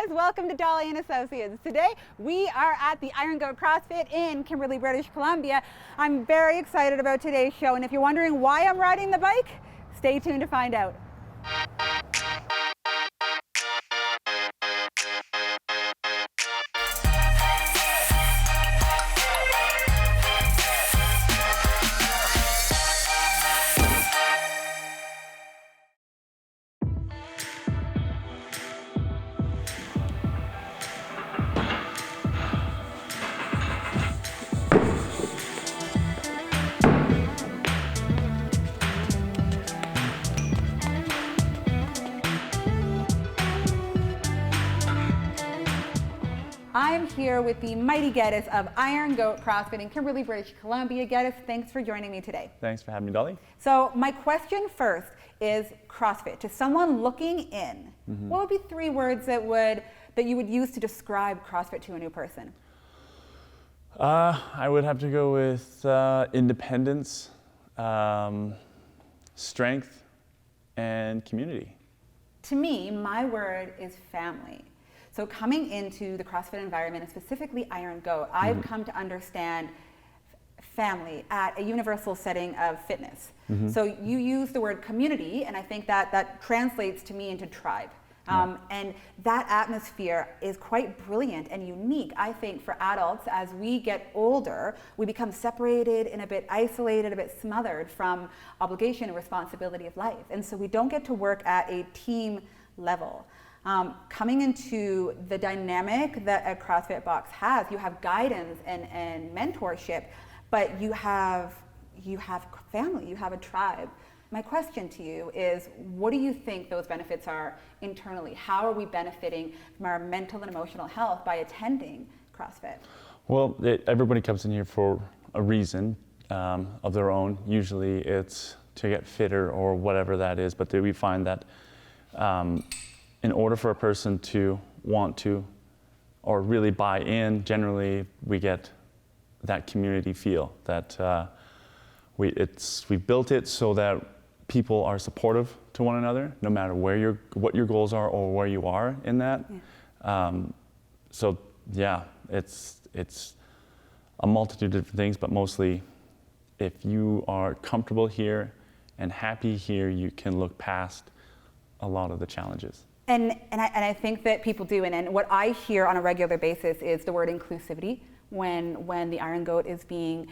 welcome to Dolly and Associates. Today we are at the Iron Goat CrossFit in Kimberley, British Columbia. I'm very excited about today's show, and if you're wondering why I'm riding the bike, stay tuned to find out. I'm here with the mighty Geddes of Iron Goat CrossFit in Kimberley, British Columbia. Geddes, thanks for joining me today. Thanks for having me, Dolly. So my question first is CrossFit. To someone looking in, what would be 3 words that you would use to describe CrossFit to a new person? I would have to go with independence, strength, and community. To me, my word is family. So coming into the CrossFit environment, and specifically Iron Goat, I've come to understand family at a universal setting of fitness. So you use the word community, and I think that translates to me into tribe. And that atmosphere is quite brilliant and unique, I think, for adults. As we get older, we become separated and a bit isolated, a bit smothered from obligation and responsibility of life. And so we don't get to work at a team level. Coming into the dynamic that a CrossFit Box has, you have guidance and mentorship, but you have family, you have a tribe. My question to you is, what do you think those benefits are internally? How are we benefiting from our mental and emotional health by attending CrossFit? Well, everybody comes in here for a reason of their own. Usually it's to get fitter or whatever that is, but we find that in order for a person to want to or really buy in, generally we get that community feel that we built it so that people are supportive to one another, no matter what your goals are or where you are in that. So yeah, it's a multitude of different things, but mostly if you are comfortable here and happy here, you can look past a lot of the challenges. And I think that people do, and what I hear on a regular basis is the word inclusivity when the Iron Goat is being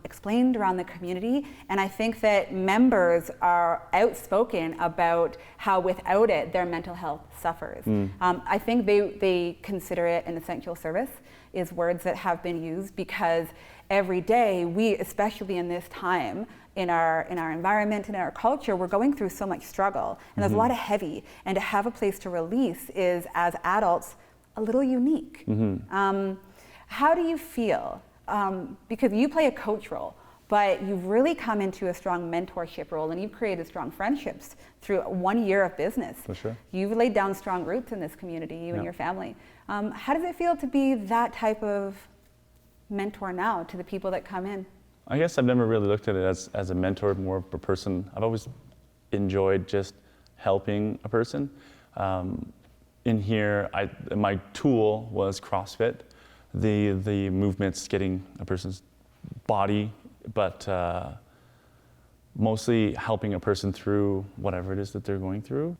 explained around the community. And I think that members are outspoken about how without it, their mental health suffers. I think they consider it an essential service, is words that have been used, because every day we, especially in this time, in our environment and in our culture, we're going through so much struggle, and there's a lot of heavy, and to have a place to release is, as adults, a little unique. How do you feel? Because you play a coach role, but you've really come into a strong mentorship role, and you've created strong friendships through 1 year of business. For sure. You've laid down strong roots in this community, you and your family. How does it feel to be that type of mentor now to the people that come in? I guess I've never really looked at it as a mentor, more of a person. I've always enjoyed just helping a person. In here, my tool was CrossFit, the movements, getting a person's body, but mostly helping a person through whatever it is that they're going through.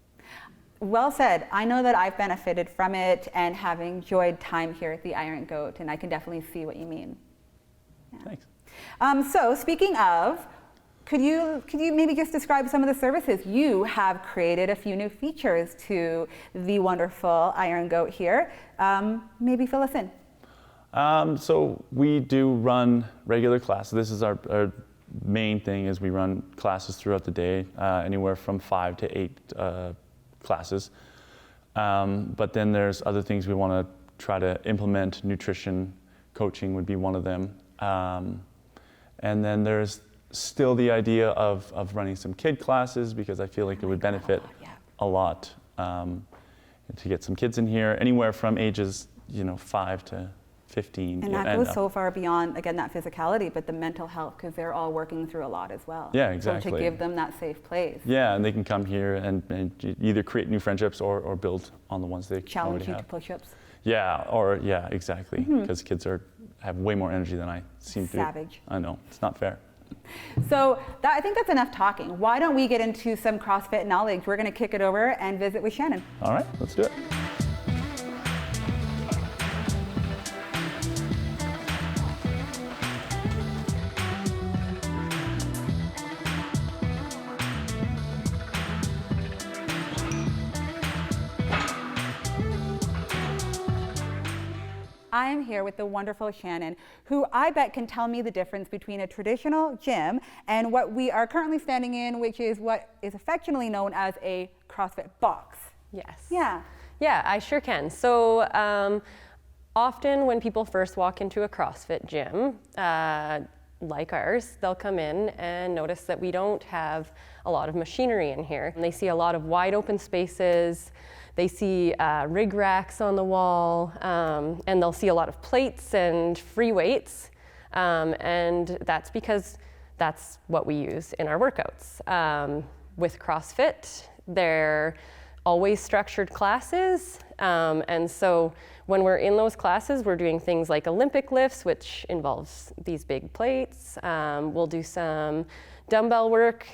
Well said. I know that I've benefited from it and have enjoyed time here at the Iron Goat, and I can definitely see what you mean. Yeah. Thanks. So speaking of, could you maybe just describe some of the services? You have created a few new features to the wonderful Iron Goat here. Maybe fill us in. So we do run regular classes. This is our main thing, is we run classes throughout the day, anywhere from 5 to 8 classes. But then there's other things we want to try to implement. Nutrition coaching would be one of them. And then there's still the idea of running some kid classes, because I feel like it would benefit a lot to get some kids in here, anywhere from ages 5 to 15. And that goes so far beyond, again, that physicality, but the mental health, because they're all working through a lot as well. Yeah, exactly. So to give them that safe place. Yeah, and they can come here and either create new friendships or build on the ones they challenge already you have. to push-ups. Yeah, exactly. Because kids have way more energy than I seem to. Savage. I know, it's not fair. So I think that's enough talking. Why don't we get into some CrossFit knowledge? We're going to kick it over and visit with Shannon. All right, let's do it. I am here with the wonderful Shannon, who I bet can tell me the difference between a traditional gym and what we are currently standing in, which is what is affectionately known as a CrossFit Box. Yes. Yeah. Yeah, I sure can. So often when people first walk into a CrossFit gym, like ours, they'll come in and notice that we don't have a lot of machinery in here. And they see a lot of wide open spaces. They see rig racks on the wall, and they'll see a lot of plates and free weights. And that's because that's what we use in our workouts. With CrossFit, they're always structured classes. And so when we're in those classes, we're doing things like Olympic lifts, which involves these big plates. We'll do some dumbbell work.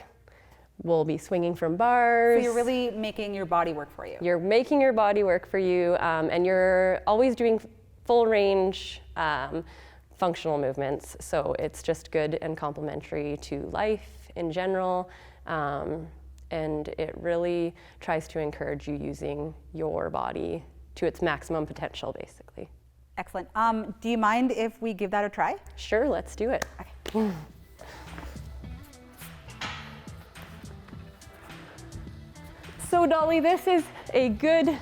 We'll be swinging from bars. So you're really making your body work for you. You're making your body work for you, and you're always doing full range functional movements. So it's just good and complementary to life in general. And it really tries to encourage you using your body to its maximum potential, basically. Excellent. Do you mind if we give that a try? Sure, let's do it. Okay. So Dolly, this is a good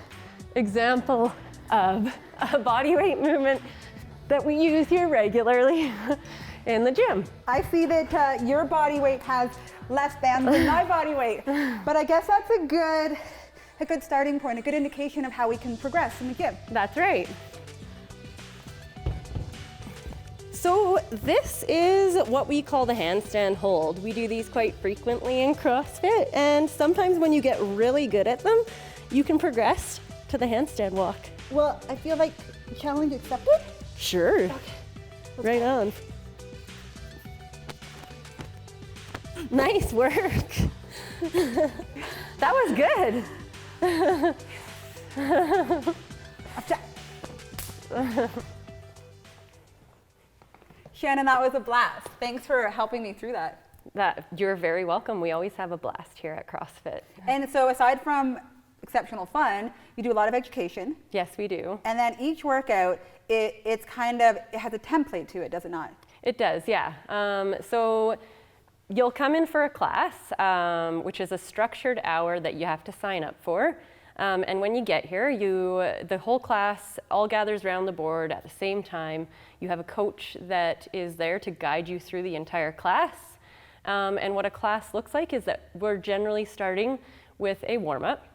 example of a body weight movement that we use here regularly in the gym. I see that your body weight has less bands than my body weight, but I guess that's a good starting point, a good indication of how we can progress in the gym. That's right. So this is what we call the handstand hold. We do these quite frequently in CrossFit, and sometimes when you get really good at them, you can progress to the handstand walk. Well, I feel like challenge accepted. Sure. Okay. Right on. Nice work. That was good. Shannon, that was a blast. Thanks for helping me through that. You're very welcome. We always have a blast here at CrossFit. And so aside from exceptional fun, you do a lot of education. Yes, we do. And then each workout, it has a template to it, does it not? It does, yeah. So you'll come in for a class, which is a structured hour that you have to sign up for. And when you get here, the whole class all gathers around the board at the same time. You have a coach that is there to guide you through the entire class. And what a class looks like is that we're generally starting with a warm-up,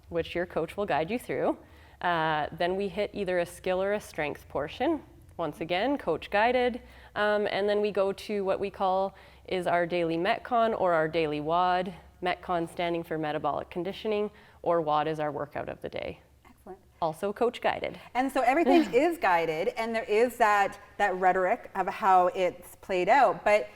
which your coach will guide you through. Then we hit either a skill or a strength portion. Once again, coach guided. And then we go to what we call is our daily Metcon or our daily WOD. Metcon standing for metabolic conditioning, or WOD is our workout of the day. Excellent. Also coach guided. And so everything is guided, and there is that rhetoric of how it's played out, but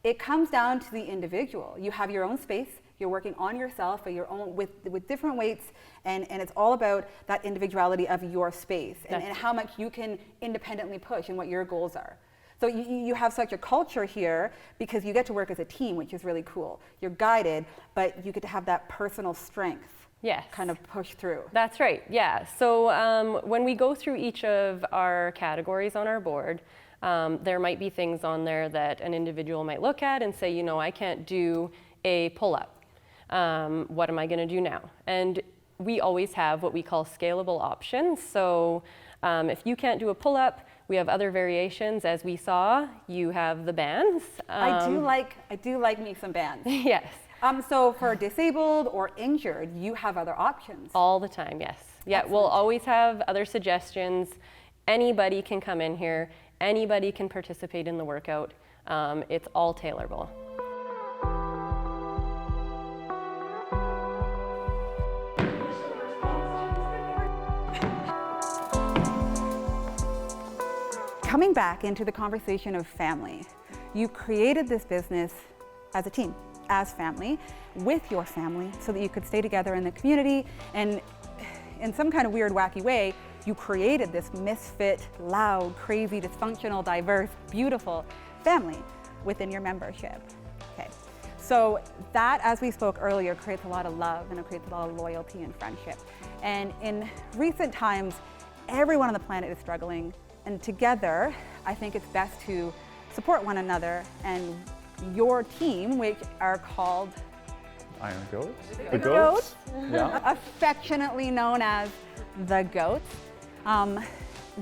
it comes down to the individual. You have your own space, you're working on yourself or your own with different weights, and it's all about that individuality of your space and how much you can independently push and what your goals are. So you have such a culture here because you get to work as a team, which is really cool. You're guided, but you get to have that personal strength. Yes. Kind of push through. That's right, yeah. So when we go through each of our categories on our board, there might be things on there that an individual might look at and say, you know, I can't do a pull-up. What am I gonna do now? And we always have what we call scalable options. So if you can't do a pull-up, we have other variations. As we saw, you have the bands. I do like me some bands. Yes. So for disabled or injured, you have other options. All the time, yes. Yeah, Excellent. we'll always have other suggestions. Anybody can come in here, anybody can participate in the workout. It's all tailorable. Coming back into the conversation of family, you created this business as a team, as family, with your family, so that you could stay together in the community, and in some kind of weird, wacky way, you created this misfit, loud, crazy, dysfunctional, diverse, beautiful family within your membership. Okay. So that, as we spoke earlier, creates a lot of love and it creates a lot of loyalty and friendship. And in recent times, everyone on the planet is struggling, and together, I think it's best to support one another, and your team, which are called Iron Goats? The Goats? Yeah. Affectionately known as the Goats,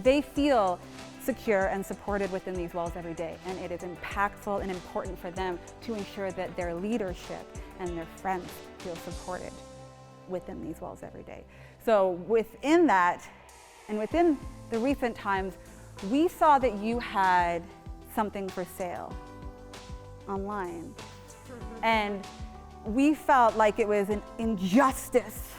they feel secure and supported within these walls every day, and it is impactful and important for them to ensure that their leadership and their friends feel supported within these walls every day. So within that, and within the recent times, we saw that you had something for sale online, and we felt like it was an injustice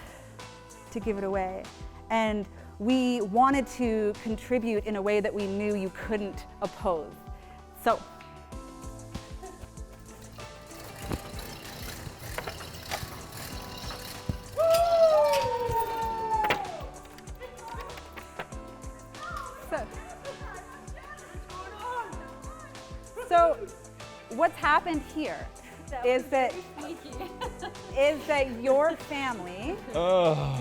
to give it away, and we wanted to contribute in a way that we knew you couldn't oppose. So So what's happened here is that your family,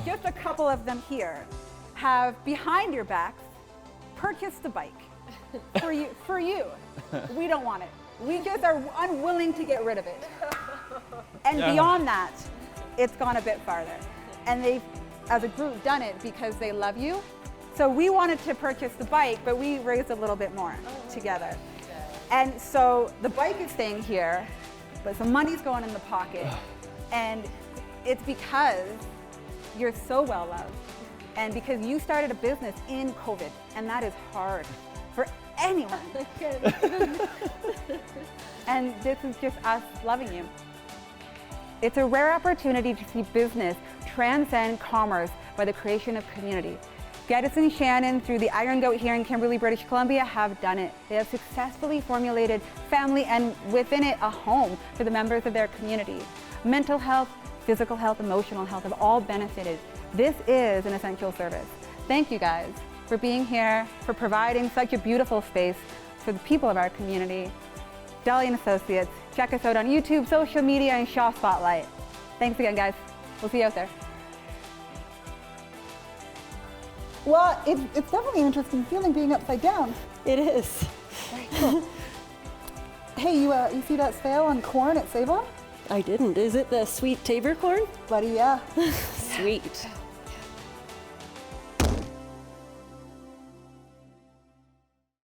just a couple of them here, have behind your backs purchased a bike for you. We don't want it. We just are unwilling to get rid of it. And beyond that, it's gone a bit farther. And they've, as a group, done it because they love you. So we wanted to purchase the bike, but we raised a little bit more together. And so the bike is staying here, but some money's going in the pocket. And it's because you're so well loved, and because you started a business in COVID, and that is hard for anyone. And this is just us loving you. It's a rare opportunity to see business transcend commerce by the creation of community. Geddes and Shannon, through the Iron Goat here in Kimberley, British Columbia, have done it. They have successfully formulated family and within it a home for the members of their community. Mental health, physical health, emotional health have all benefited. This is an essential service. Thank you guys for being here, for providing such a beautiful space for the people of our community. Dolly and Associates, check us out on YouTube, social media, and Shaw Spotlight. Thanks again, guys. We'll see you out there. Well, it's definitely an interesting feeling being upside down. It is. Very cool. Hey, you see that sale on corn at Save-On? I didn't. Is it the sweet Tabor corn? Buddy, yeah. Sweet.